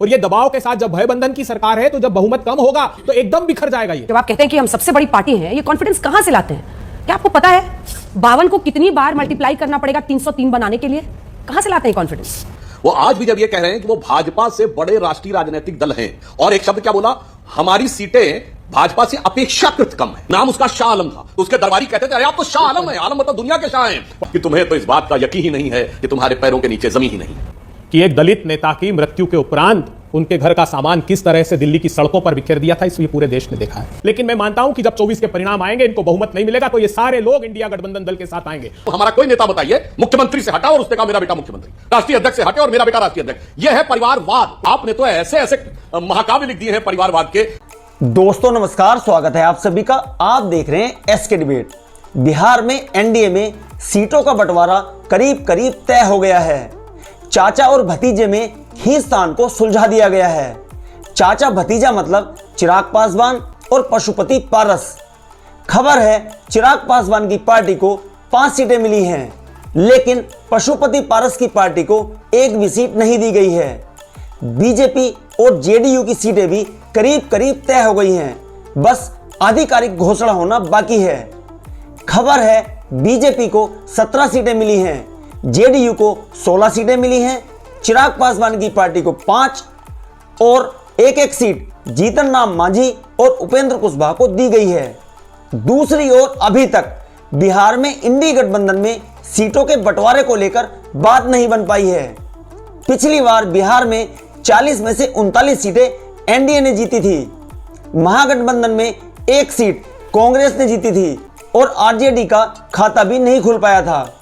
और ये दबाव के साथ जब भयबंधन की सरकार है तो जब बहुमत कम होगा तो एकदम बिखर जाएगा ये। जब आप कहते हैं कि हम सबसे बड़ी पार्टी हैं, ये कॉन्फिडेंस कहां से लाते हैं? क्या आपको पता है 52 को कितनी बार मल्टीप्लाई करना पड़ेगा 303 बनाने के लिए? कहां से लाते हैं कॉन्फिडेंस? वो आज भी जब ये कह रहे हैं कि वो भाजपा से बड़े राष्ट्रीय राजनीतिक दल हैं और एक शब्द क्या बोला, हमारी सीटें भाजपा से अपेक्षाकृत कम है। नाम उसका शाह आलम था, तो उसके दरबारी कहते थे अरे आप तो शाह आलम है, आलम मतलब दुनिया के शाह हैं, कि तुम्हें तो इस बात का यकीन ही नहीं है कि तुम्हारे पैरों के नीचे जमीन ही नहीं कि एक दलित नेता की मृत्यु के उपरांत उनके घर का सामान किस तरह से दिल्ली की सड़कों पर बिखेर दिया था, इसलिए पूरे देश ने देखा है। लेकिन मैं मानता हूं कि जब 24 के परिणाम आएंगे, इनको बहुमत नहीं मिलेगा, तो ये सारे लोग इंडिया गठबंधन दल के साथ आएंगे। तो हमारा कोई नेता बताइए मुख्यमंत्री से हटा और उसने कहा मेरा बेटा मुख्यमंत्री, राष्ट्रीय अध्यक्ष से हटे और मेरा बेटा राष्ट्रीय अध्यक्ष। यह है परिवारवाद। आपने तो ऐसे ऐसे महाकाव्य लिख दिए हैं परिवारवाद के। दोस्तों नमस्कार, स्वागत है आप सभी का। आप देख रहे हैं एसके डिबेट। बिहार में एनडीए में सीटों का बंटवारा करीब करीब तय हो गया है। चाचा और भतीजे में खींचतान को सुलझा दिया गया है। चाचा भतीजा मतलब चिराग पासवान और पशुपति पारस। खबर है चिराग पासवान की पार्टी को 5 सीटें मिली हैं, लेकिन पशुपति पारस की पार्टी को एक भी सीट नहीं दी गई है। बीजेपी और जेडीयू की सीटें भी करीब करीब तय हो गई हैं, बस आधिकारिक घोषणा होना बाकी है। खबर है बीजेपी को 17 सीटें मिली हैं, जेडीयू को 16 सीटें मिली हैं, चिराग पासवान की पार्टी को 5 और एक सीट जीतन राम मांझी और उपेंद्र कुशवाहा को दी गई है। दूसरी ओर अभी तक बिहार में इंडी गठबंधन में सीटों के बंटवारे को लेकर बात नहीं बन पाई है। पिछली बार बिहार में 40 में से 39 सीटें एनडीए ने जीती थी। महागठबंधन में 1 सीट कांग्रेस ने जीती थी और आरजेडी का खाता भी नहीं खुल पाया था।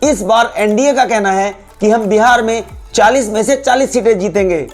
इस बार एनडीए का कहना है कि हम बिहार में 40 में से 40 सीटें जीतेंगे।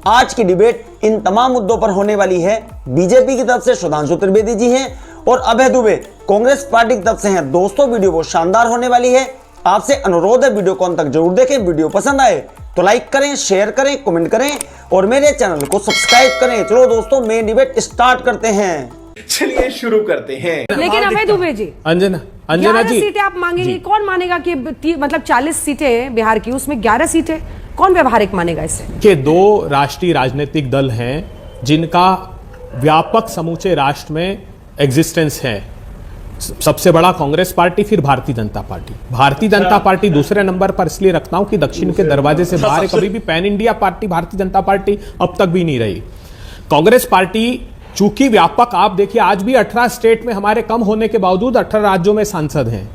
आज की डिबेट इन तमाम मुद्दों पर होने वाली है। बीजेपी की तरफ से सुधांशु त्रिवेदी जी हैं और अभय दुबे कांग्रेस पार्टी की तरफ से हैं। दोस्तों वीडियो बहुत शानदार होने वाली है। आपसे अनुरोध है वीडियो को अंत तक जरूर देखें। वीडियो पसंद आए तो लाइक करें, शेयर करें, कमेंट करें और मेरे चैनल को सब्सक्राइब करें। चलो दोस्तों मेन डिबेट स्टार्ट करते हैं। चलिए शुरू करते हैं। लेकिन अभय दुबे जी, अंजना जी, सीटें आप मांगेंगे, कौन मानेगा कि मतलब 40 सीटें बिहार की, उसमें 11 सीटें कौन व्यवहारिक मानेगा? इससे कि 2 राष्ट्रीय राजनीतिक दल हैं जिनका व्यापक समूचे राष्ट्र में एग्जिस्टेंस है। सबसे बड़ा कांग्रेस पार्टी, फिर भारतीय जनता पार्टी। भारतीय जनता पार्टी दूसरे नंबर पर इसलिए रखता हूं कि दक्षिण के दरवाजे से बाहर कभी भी pan India party Bharatiya Janata party अब तक भी नहीं रही। कांग्रेस पार्टी चूंकि व्यापक, आप देखिए आज भी 18 स्टेट में हमारे कम होने के बावजूद 18 राज्यों में सांसद हैं,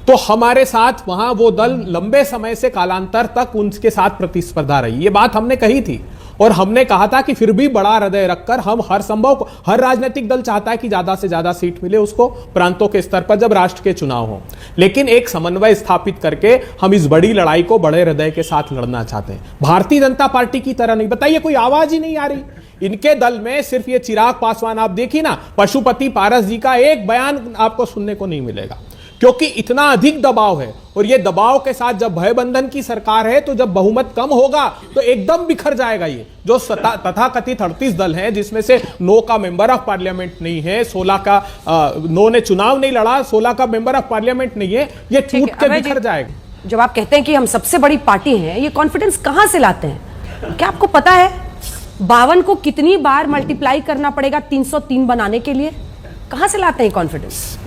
तो हमारे साथ वहां वो दल लंबे समय से कालांतर तक उनके साथ प्रतिस्पर्धा रही। ये बात हमने कही थी और हमने कहा था कि फिर भी बड़ा हृदय रखकर हम हर संभव, हर राजनीतिक दल चाहता है कि ज्यादा से ज्यादा सीट मिले उसको प्रांतों के स्तर पर जब राष्ट्र के चुनाव हो, लेकिन एक समन्वय स्थापित करके हम इस बड़ी लड़ाई को बड़े हृदय के साथ लड़ना चाहते हैं। भारतीय जनता पार्टी की तरह नहीं। बताइए, कोई आवाज ही नहीं आ रही इनके दल में। सिर्फ ये चिराग पासवान, आप देखिए ना, पशुपति पारस जी का एक बयान आपको सुनने को नहीं मिलेगा, क्योंकि इतना अधिक दबाव है। और ये दबाव के साथ जब भयबंधन की सरकार है तो जब बहुमत कम होगा तो एकदम बिखर जाएगा ये जो तथाकथित 38 दल हैं, जिसमें से 9 का मेंबर ऑफ पार्लियामेंट नहीं है, 16 का 9 ने चुनाव नहीं लड़ा, 16 का मेंबर ऑफ पार्लियामेंट नहीं है, ये टूट के बिखर जाएगा। जब आप कहते हैं कि हम सबसे बड़ी पार्टी हैं, ये कॉन्फिडेंस कहां से लाते हैं? क्या आपको पता है 52 को कितनी बार मल्टीप्लाई करना पड़ेगा 303 बनाने के लिए? कहां से लाते हैं कॉन्फिडेंस?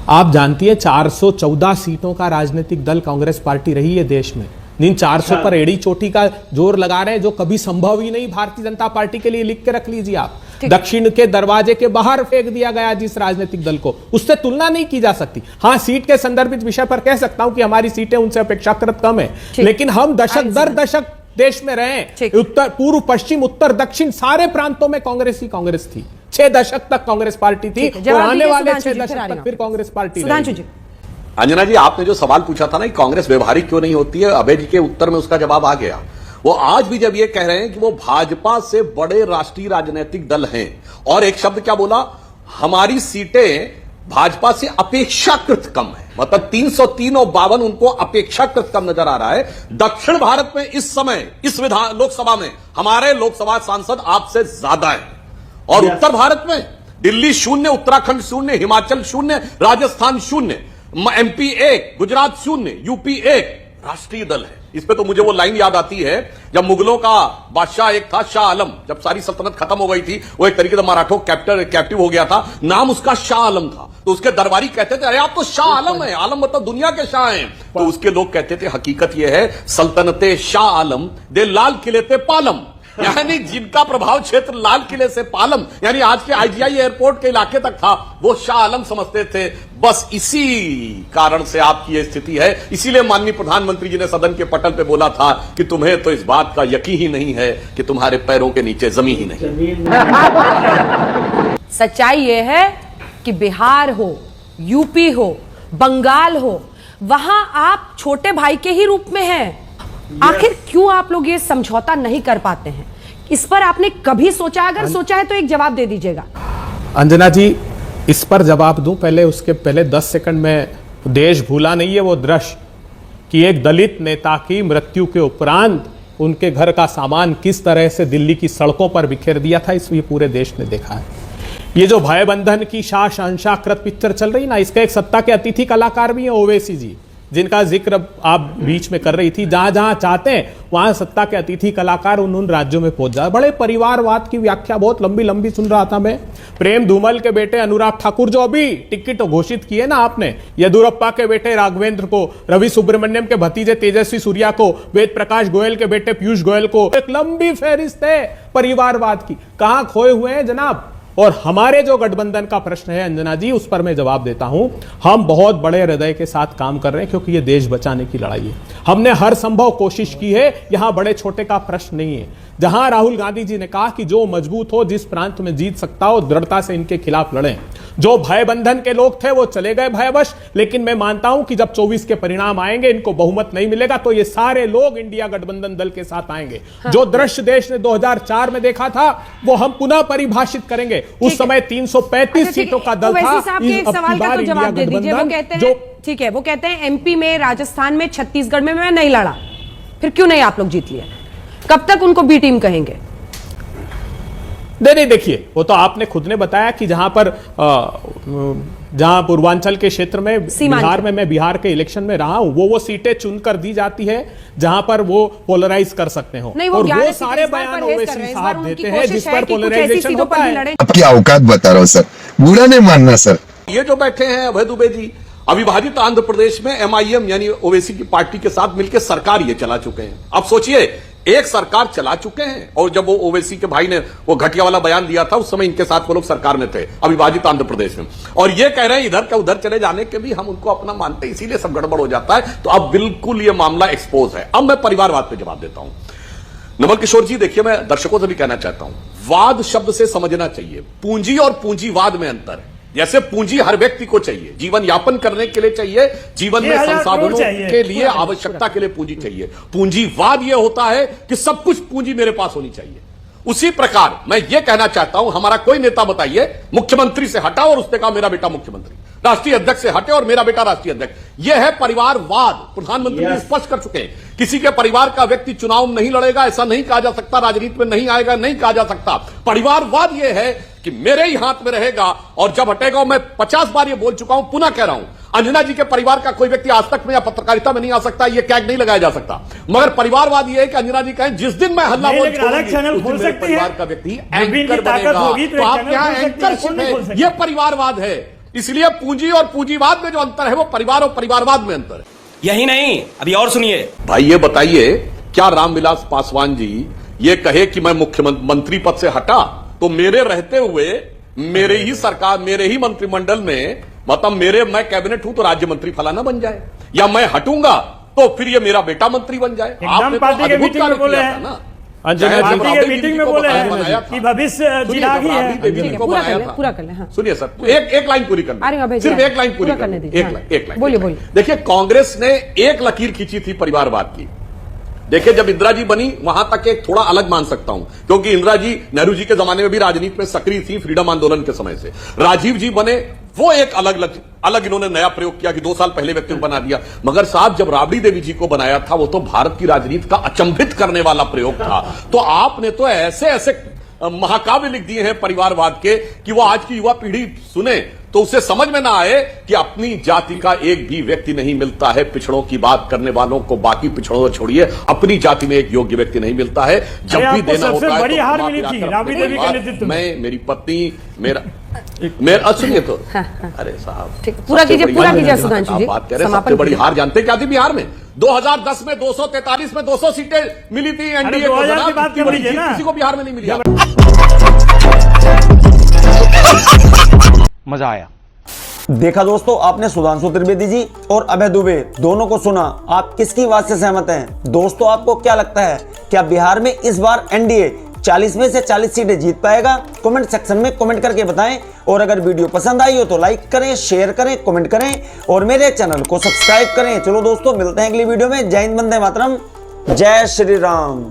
आप जानती है 414 सीटों का राजनीतिक दल कांग्रेस पार्टी रही है देश में। इन 400 पर एड़ी चोटी का जोर लगा रहे हैं, जो कभी संभव ही नहीं भारतीय जनता पार्टी के लिए। लिख के रख लीजिए आप। दक्षिण के दरवाजे के बाहर फेंक दिया गया जिस राजनीतिक दल को, उससे तुलना नहीं की जा सकती। हाँ, सीट के संदर्भित विषय पर कह सकता हूं कि हमारी सीटें उनसे अपेक्षाकृत कम है, लेकिन हम दशक दर दशक देश में रहे। उत्तर, पूर्व, पश्चिम, उत्तर, दक्षिण सारे प्रांतों में कांग्रेस ही कांग्रेस थी। 6 दशक तक कांग्रेस पार्टी थी और आने वाले 6 दशक तक फिर कांग्रेस पार्टी रहेगी। अंजना जी, आपने जो सवाल पूछा था ना कि कांग्रेस व्यवहारिक क्यों नहीं होती है, अभय जी के उत्तर में उसका जवाब आ गया। वो आज भी जब ये कह रहे हैं कि वो भाजपा से बड़े राष्ट्रीय राजनीतिक दल हैं और एक शब्द क्या बोला, हमारी सीटें भाजपा से अपेक्षाकृत कम है, मतलब 303 और 52 उनको अपेक्षाकृत कम नजर आ रहा है। दक्षिण भारत में इस समय इस लोकसभा में हमारे लोकसभा सांसद आपसे ज्यादा है और उत्तर भारत में दिल्ली 0, उत्तराखंड 0, हिमाचल 0, राजस्थान 0, MP 1, गुजरात 0, UP 1, राष्ट्रीय दल है। इस पे तो मुझे वो लाइन याद आती है, जब मुगलों का बादशाह एक था शाह आलम, जब सारी सल्तनत खत्म हो गई थी, वो एक तरीके से मराठों कैप्टिव हो गया था, नाम उसका शाह आलम था, तो उसके दरबारी कहते थे अरे आप तो शाह आलम है, आलम मतलब दुनिया के शाह हैं। तो उसके लोग कहते थे हकीकत यह है सल्तनते शाह आलम दे लाल किले ते पालम, यानी जिनका प्रभाव क्षेत्र लाल किले से पालम यानी आज के आईजीआई एयरपोर्ट के इलाके तक था, वो शाह आलम समझते थे। बस इसी कारण से आपकी यह स्थिति है। इसीलिए माननीय प्रधानमंत्री जी ने सदन के पटल पे बोला था कि तुम्हें तो इस बात का यकीन ही नहीं है कि तुम्हारे पैरों के नीचे जमीन ही नहीं। सच्चाई यह है कि बिहार हो, यूपी हो, बंगाल हो, वहां आप छोटे भाई के ही रूप में हैं। आखिर क्यों आप लोग ये समझौता नहीं कर पाते हैं? इस पर आपने कभी सोचा? अगर सोचा है तो एक जवाब दे दीजिएगा। अंजना जी, इस पर जवाब दूं पहले, उसके पहले 10 सेकंड में देश भूला नहीं है वो दृश्य कि एक दलित नेता की मृत्यु के उपरांत उनके घर का सामान किस तरह से दिल्ली की सड़कों पर बिखेर दिया था, इस ये पूरे देश ने देखा है। ये जो भय बंधन की शहंशाहकृत पिक्चर चल रही ना, इसका एक सत्ता के अतिथि कलाकार भी है ओवैसी जी, जिनका जिक्र आप बीच में कर रही थी। जहां जहां चाहते हैं वहां सत्ता के अतिथि कलाकार उन राज्यों में पहुंच जाए। बड़े परिवारवाद की व्याख्या बहुत लंबी लंबी सुन रहा था मैं। प्रेम धूमल के बेटे अनुराग ठाकुर जो अभी टिकट घोषित किए ना आपने, येदुरप्पा के बेटे राघवेंद्र को, रवि सुब्रमण्यम के भतीजे तेजस्वी सूर्या को, वेद प्रकाश गोयल के बेटे पीयूष गोयल को, एक लंबी फहरिस्त है परिवारवाद की। कहां खोए हुए हैं जनाब? और हमारे जो गठबंधन का प्रश्न है अंजना जी, उस पर मैं जवाब देता हूं। हम बहुत बड़े हृदय के साथ काम कर रहे हैं क्योंकि ये देश बचाने की लड़ाई है। हमने हर संभव कोशिश की है, यहां बड़े छोटे का प्रश्न नहीं है। जहां राहुल गांधी जी ने कहा कि जो मजबूत हो, जिस प्रांत में जीत सकता हो, दृढ़ता से इनके खिलाफ लड़ें। जो भय बंधन के लोग थे वो चले गए भयवश, लेकिन मैं मानता हूं कि जब 24 के परिणाम आएंगे, इनको बहुमत नहीं मिलेगा, तो ये सारे लोग इंडिया गठबंधन दल के साथ आएंगे। हाँ। जो दृश्य देश ने 2004 में देखा था वो हम पुनः परिभाषित करेंगे। उस समय 335 सीटों का दल था। एक सवाल का तो जवाब दे दीजिए। वो कहते हैं ठीक है, वो कहते हैं एमपी में, राजस्थान में, छत्तीसगढ़ में मैं नहीं लड़ा, फिर क्यों नहीं आप लोग जीत लिए? कब तक उनको बी टीम कहेंगे? नहीं, देखिए, वो तो आपने खुद ने बताया कि जहां पर जहां पूर्वांचल के क्षेत्र में, बिहार में, मैं बिहार के इलेक्शन में रहा हूं, वो सीटें चुनकर दी जाती है जहां पर वो पोलराइज कर सकते हो। और वो सारे बयान ओवैसी साहब देते हैं जिस पर पोलराइजेशन होता है। आपकी औकात बता रहा हूं सर, बुरा नहीं मानना सर। ये जो बैठे हैं अभय दुबे जी, अविभाजित आंध्र प्रदेश में एमआईएम यानी ओवैसी की पार्टी के साथ मिलकर सरकार ये चला चुके हैं। अब सोचिए, एक सरकार चला चुके हैं, और जब वो ओवैसी के भाई ने वो घटिया वाला बयान दिया था, उस समय इनके साथ वो लोग सरकार में थे अविभाजित आंध्र प्रदेश में, और ये कह रहे हैं इधर का उधर चले जाने के भी हम उनको अपना मानते हैं, इसीलिए सब गड़बड़ हो जाता है। तो अब बिल्कुल ये मामला एक्सपोज है। अब मैं परिवारवाद पे जवाब देता हूं। नमल किशोर जी, देखिए, मैं दर्शकों से भी कहना चाहता हूं, वाद शब्द से समझना चाहिए पूंजी और पूंजीवाद में अंतर है। जैसे पूंजी हर व्यक्ति को चाहिए, जीवन यापन करने के लिए चाहिए, जीवन में संसाधनों के लिए, आवश्यकता के लिए पूंजी चाहिए। पूंजीवाद यह होता है कि सब कुछ पूंजी मेरे पास होनी चाहिए। उसी प्रकार मैं यह कहना चाहता हूं, हमारा कोई नेता बताइए मुख्यमंत्री से हटा और उसने कहा मेरा बेटा मुख्यमंत्री, राष्ट्रीय अध्यक्ष से हटे और मेरा बेटा राष्ट्रीय अध्यक्ष। यह है परिवारवाद। प्रधानमंत्री जी स्पष्ट कर चुके हैं, किसी के परिवार का व्यक्ति चुनाव में नहीं लड़ेगा, ऐसा नहीं कहा जा सकता, राजनीति में नहीं आएगा, नहीं कहा जा सकता। परिवारवाद यह है कि मेरे ही हाथ में रहेगा और जब हटेगा। मैं 50 बार यह बोल चुका हूं, पुनः कह रहा हूं, अंजना जी के परिवार का कोई व्यक्ति आज तक में या पत्रकारिता में नहीं आ सकता, यह टैग नहीं लगाया जा सकता। मगर परिवारवाद यह है कि अंजना जी कहें जिस दिन मैं हल्ला बोल छोड़ूंगी, परिवार का व्यक्ति एंकर बनेगा। तो आप यहां एंकरशिप है, यह परिवारवाद है। इसलिए पूंजी और पूंजीवाद में जो अंतर है वो परिवार और परिवारवाद में अंतर है। यही नहीं, अभी और सुनिए भाई। ये बताइए, क्या रामविलास पासवान जी ये कहे कि मैं मुख्यमंत्री पद से हटा तो मेरे रहते हुए मेरे ही सरकार, मेरे ही मंत्रिमंडल में, मतलब मैं कैबिनेट हूं तो राज्य मंत्री फलाना बन जाए, या मैं हटूंगा तो फिर ये मेरा बेटा मंत्री बन जाए। आपने तो अद्भुत कार्य किया था ना। पार्टी के मीटिंग में बोले हैं कि भविष्य दिमागी है। पूरा कर ले। सुनिए सर, एक लाइन पूरी करनी, सिर्फ एक लाइन पूरी करनी, एक लाइन। बोलिए। देखिए, कांग्रेस ने एक लकीर खींची थी परिवारवाद की। देखिए, जब इंदिरा जी बनी वहां तक एक थोड़ा अलग मान सकता हूं, क्योंकि इंदिरा जी नेहरू जी के जमाने में भी राजनीति में सक्रिय थी, फ्रीडम आंदोलन के समय से। राजीव जी बने, वो एक अलग इन्होंने नया प्रयोग किया कि 2 साल पहले व्यक्ति को बना दिया। मगर साहब, जब राबड़ी देवी जी को बनाया था, वो तो भारत की राजनीति का अचंभित करने वाला प्रयोग था। तो आपने तो ऐसे महाकाव्य लिख दिए हैं परिवारवाद के कि वो आज की युवा पीढ़ी सुने तो उसे समझ में ना आए कि अपनी जाति का एक भी व्यक्ति नहीं मिलता है। पिछड़ों की बात करने वालों को बाकी पिछड़ों को छोड़िए, अपनी जाति में एक योग्य व्यक्ति नहीं मिलता है। जब भी आपको देना सबसे होता है बड़ी तो हार घुमा मिली फिरा थी कर राबड़ी अपने देवी के परिवार, नेतृत्व में। मैं, मेरी पत्नी, मेरा सुनिए तो, अरे साहब ठीक, पूरा सबसे कीजिए, बड़ी पूरा हार कीजिए जानते हैं, सुधांशु जी, आप बात कह रहे हैं, समापन सबसे बड़ी कीजिए। हार जानते हैं क्या थी बिहार में? 2010 में 243 में 200 सीटें मिली थी एनडीए को। 2000 की बात इतनी कर बड़ी लीजिए जीत ना। किसी को बिहार में नहीं मिली। मजा आया। देखा दोस्तों, आपने सुधांशु त्रिवेदी जी और अभय दुबे दोनों को सुना। आप किसकी बात से सहमत हैं? दोस्तों, आपको क्या लगता है, क्या बिहार में इस बार एनडीए 40 में से 40 सीटें जीत पाएगा? कमेंट सेक्शन में कमेंट करके बताएं। और अगर वीडियो पसंद आई हो तो लाइक करें, शेयर करें, कमेंट करें और मेरे चैनल को सब्सक्राइब करें। चलो दोस्तों, मिलते हैं अगली वीडियो में। जय हिंद, वंदे मातरम, जय श्री राम।